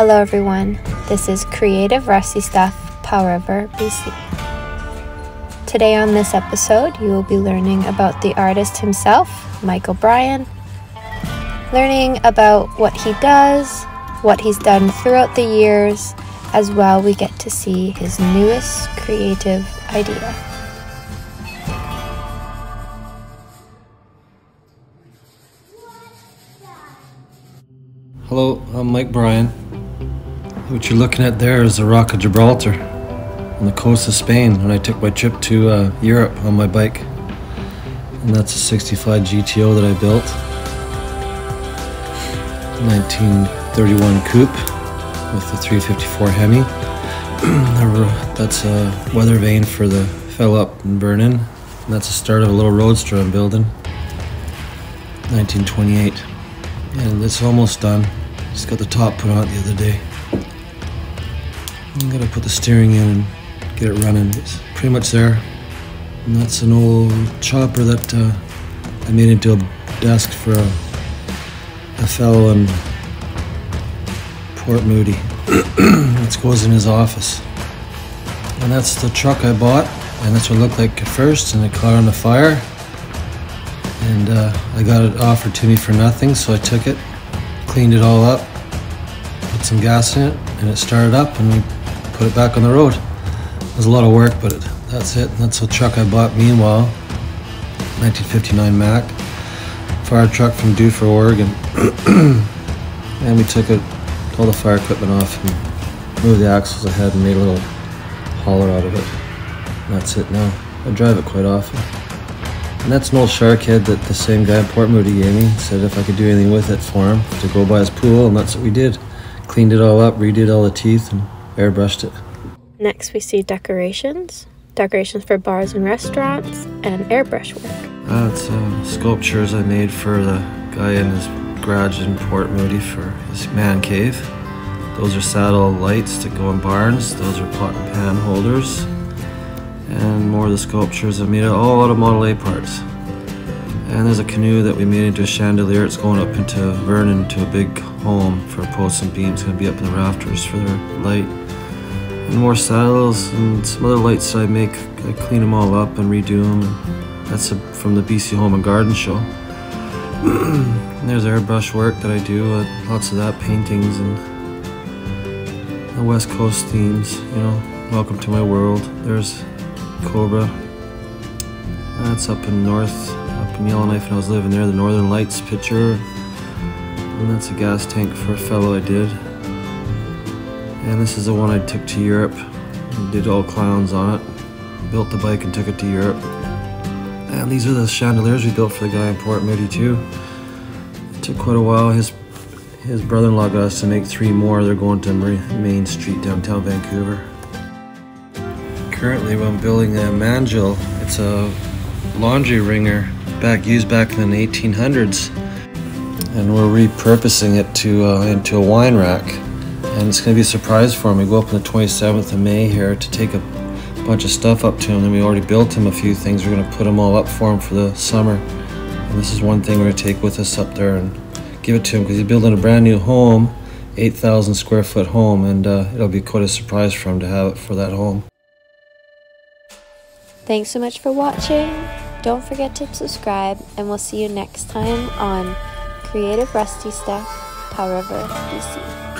Hello everyone, this is Creative Rusty Stuff, Powell River, BC. Today on this episode, you will be learning about the artist himself, Mike Bryan, learning about what he does, what he's done throughout the years, as well we get to see his newest creative idea. Hello, I'm Mike Bryan. What you're looking at there is the Rock of Gibraltar on the coast of Spain when I took my trip to Europe on my bike. And that's a 65 GTO that I built. 1931 coupe with the 354 Hemi. That's a weather vane for the fellow up in Vernon. And that's the start of a little roadster I'm building. 1928. And it's almost done. Just got the top put on it the other day. I'm gonna put the steering in and get it running. It's pretty much there. And that's an old chopper that I made into a desk for a fellow in Port Moody. It goes in his office. And that's the truck I bought, and that's what it looked like at first, and it caught on the fire. And I got it offered to me for nothing, so I took it, cleaned it all up, put some gas in it, and it started up, and we put it back on the road. It was a lot of work, but that's it. That's the truck I bought meanwhile. 1959 Mack. Fire truck from Duffer, Oregon. And we took all the fire equipment off and moved the axles ahead and made a little hauler out of it. And that's it now. I drive it quite often. And that's an old shark head that the same guy in Port Moody gave me. Said if I could do anything with it for him to go by his pool, and that's what we did. Cleaned it all up, redid all the teeth, and airbrushed it. Next we see decorations for bars and restaurants, and airbrush work. That's sculptures I made for the guy in his garage in Port Moody for his man cave. Those are saddle lights that go in barns. Those are pot and pan holders. And more of the sculptures I made all out of Model A parts. And there's a canoe that we made into a chandelier. It's going up into Vernon to a big home for posts and beams. It's going to be up in the rafters for their light. And more saddles and some other lights that I make. I clean them all up and redo them. That's from the BC Home and Garden Show. And there's airbrush work that I do. Lots of that, paintings and the West Coast themes. You know, welcome to my world. There's Cobra. That's up in Yellowknife, and I was living there. The Northern Lights picture. And that's a gas tank for a fellow I did. And this is the one I took to Europe. I did all clowns on it. Built the bike and took it to Europe. And these are the chandeliers we built for the guy in Port Moody too. It took quite a while. His brother-in-law got us to make 3 more. They're going to Main Street, downtown Vancouver. Currently I'm building a mandrel. It's a laundry wringer used back in the 1800s. And we're repurposing it into a wine rack. And it's going to be a surprise for him. We go up on the 27th of May here to take a bunch of stuff up to him. And we already built him a few things. We're going to put them all up for him for the summer. And this is one thing we're going to take with us up there and give it to him because he's building a brand new home, 8,000 square foot home. And it'll be quite a surprise for him to have it for that home. Thanks so much for watching. Don't forget to subscribe, and we'll see you next time on Creative Rusty Stuff, Powell River, BC.